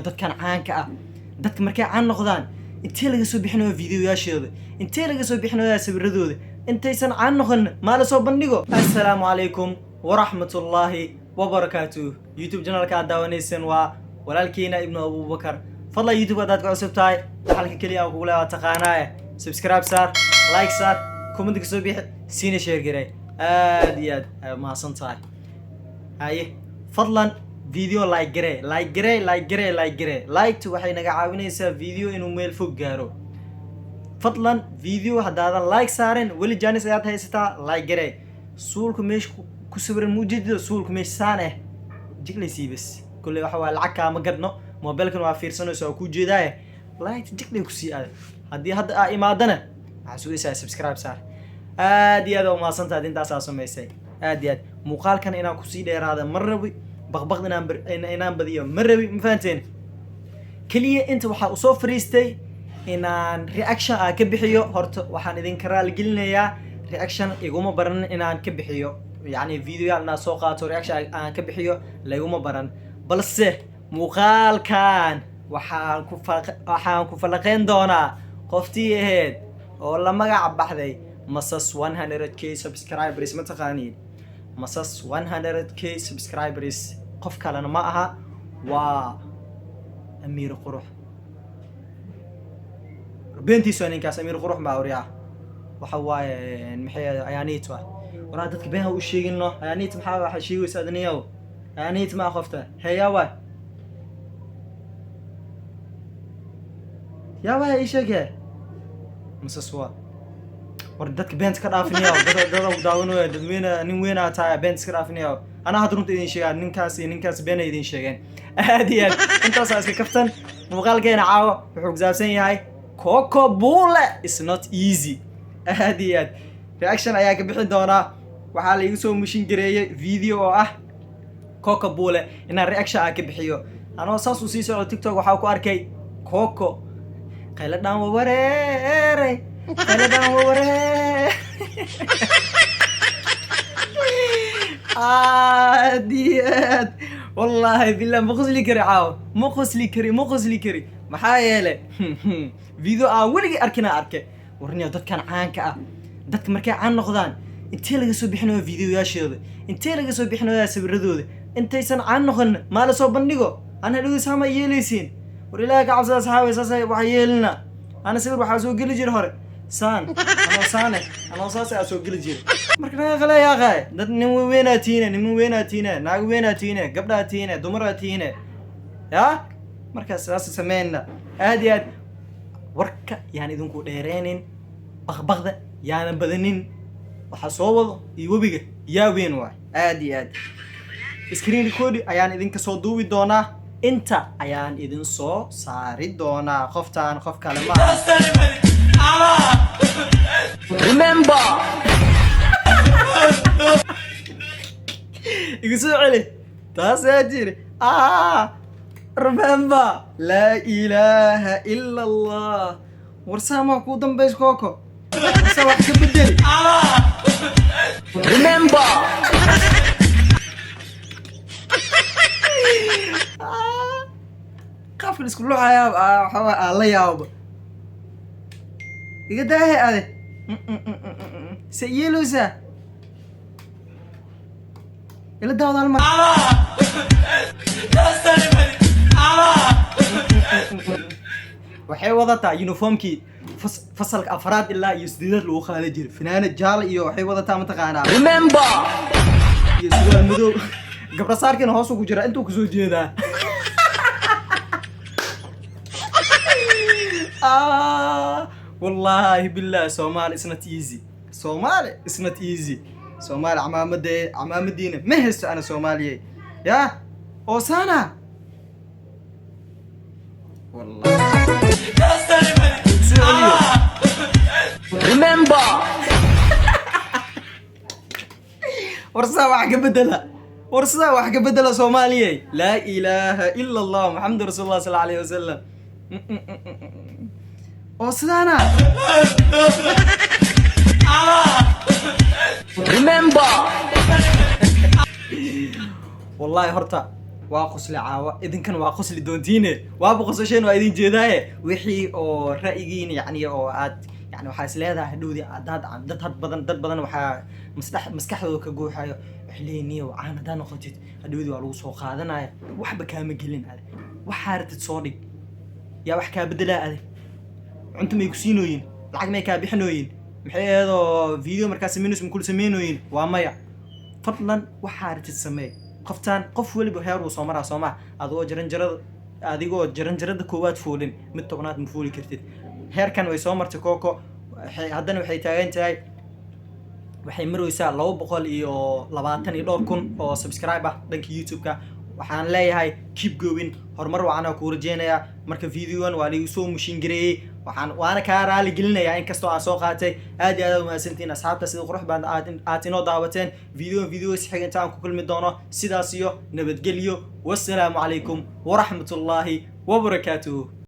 dadkan caanka ah dadka markay caan noqdaan intee laga soo bixinayo fiidiyoyaashooda intee laga soo bixinayo sawiradooda intaysan caan noqon ma la soo bandhigo assalaamu calaykum waraxmatullaahi wabarakaatuh youtube channelka aad daawanaysan waa walaalkiina ibnu abubakar fadlan youtube hadaad ku cusub tahay dhaxalka kaliya aan kugu leeyahay taqaanaa subscribe saar like saar comment ka soo bixi siina share garay aad iyo aad mahadsan tahay haye fadlan video like to waxay naga caawinaysaa video inuu meel fog gaaro fadlan video hadaadan like saaren wali jaanis ayaad haysataa like gare suulku meesh ku sawiran muujido suulku meesh saane jiglaysi bas kulli waxa waa lacag ka ma gadno mobilkan waa fiirsanayso ku jeedaa like jiglay ku sii aad hadii hadda aa imaadana waxa suulaysaa subscribe saar aad iyo aad oo maasantaa intaas aa sameysay aad iyo aad muuqaalkan inaan ku sii dheeraada marrabi baqbaqd inaan badiyo marrabi ma fahanteen kaliya inta waxa u soo fariistay inaan reaction ka bixiyo horta waxaan idin karaal gelinayaa reaction iguma baran inaan ka bixiyo yani video aan soo qaato reaction aan ka bixiyo laguma baran balse muuqaalkan waxaan ku falaqeyn doonaa qoftii ahayd oo la magac baxday masas 100k subscribers ma taqaaniin masas 100k subscribers qof kalena ma aha waa Amir Qurux بنتي ninkaas Amir Qurux ma awriyaa waxa waaye maxay ayaaniit waraa dadka been u sheegino ayaaniit maxaa waxa sheegaysa adniyow ayaaniit ma qofta heeyawa yawa ay sheegay masaswa war dadka been ka dhaafinayo dad daawanayo dadweyna nin weyn aa tahay been iska dhaafinayo ana hadrunta idin sheegaa ninkaas been ay idin sheegeen aad iyo aad intaas iska kaftan muuqaalkeena caawa wuxuu gsaabsan yahay Coco Bule is not easy aad iyo aad reaction ayaa ka bixin doona waxa la igu soo mushin gareeyay video oo ah Coco Bule inaan reaction ka bixiyo anoo saas u sii socdo TikTok waxa ku arkay Coco qayladaan wareere aad والله بالله مقصلي كري عاو مقصلي كري maxaa yeelay video waliga arkay warniyo dadkan caanka ah dadka markay caan noqdaan intee laga soo bixinayo fiidiyoyaashooda intee laga soo bixinayo sawiradooda intaysan caan noqon ma la soo bandhigo ana dhigo sama yeelaysiin war ilaahay ka cabsada saxaabay waxa yeelna ana sawir waxa soo gali jir hore ana soo gali jir marka naga qala yaa qay dad nin weynaatiina naag weynaatiina gabdhaatiina dumaraatiina ya marka saas sameeyna aad iyo aad warka yaan idinku dheereenin baqbaqda yaan badanin waxa soo wado iyo wabiga yaa weyn waay aad iyo aad screen record ayaan idinka soo duubi doonaa inta ayaan idin soo saari doonaa qoftaan qof kale ma remember igu soo celi taas aad jiri remember لا إله إلا الله ورسامة كودن بيش كوكو ورسامة كبدل remember قافل اسكو لوحة يا الله يابا يقدا هي هذا سيلوسا يلا داود على waxay wadataa uniformkii fasalka afraad ilaa iyo sideedad lagu qaada jiray fanaanad jaal iyo waxay wadataa ma taqaanaa remember iyo su'aal madow gabra saarkina hoos ugu jira intuu ku soo jeedaa wallahi billahi Somali is not easy Somali amaamadina ma haysto ana Soomaaliye ya oo sana والله remember ورسا wax ka bedela Soomaaliye la ilaha illa Allah Muhammad Rasulullah sallallahu alayhi wasallam oo sidana remember والله horta وقصلي عاوة إذن كان وقصلي دونتينه وابقصشين وإذن جداية وحي أو رأيين يعني أو عاد يعني وحاس لهذا حدودي عداد عن دد بدن وحا مسكحه كجوحة حليني وعانا دان وخجت حدودي والوصو قادنا وحبة كامل جلين هذا وحارة تصوري يا وحكا بدلا هذا أنتم يكسينوين لعق ما يكابحنوين محي هذا فيديو مركز منوس من كل سمينوين وامايا فضلا وحارة السماء قفتان قف ولي بهير وصومرها صومع أديقو جرنجرد كوات فولين متقنات مفولي كرتيد هير كان ويصومر تكوكو هادنا وحي تاغين تاي waxay maraysaa 220 kun oo subscribe ah dhanka YouTube-ka waxaan leeyahay keep going horumar wacan ku rajeenaya marka videogan waa liigu soo mushin gareeyay waana ka raali gelinayaa in kasto aan soo qaatay aad iyo aad u mahadsantiin asxaabta sida qurux badan aad inoo daawateen video xigta aan ku kulmi doono sidaas iyo nabadgelyo wassalaamu calaykum wa rahmatullaahi wa barakaatuh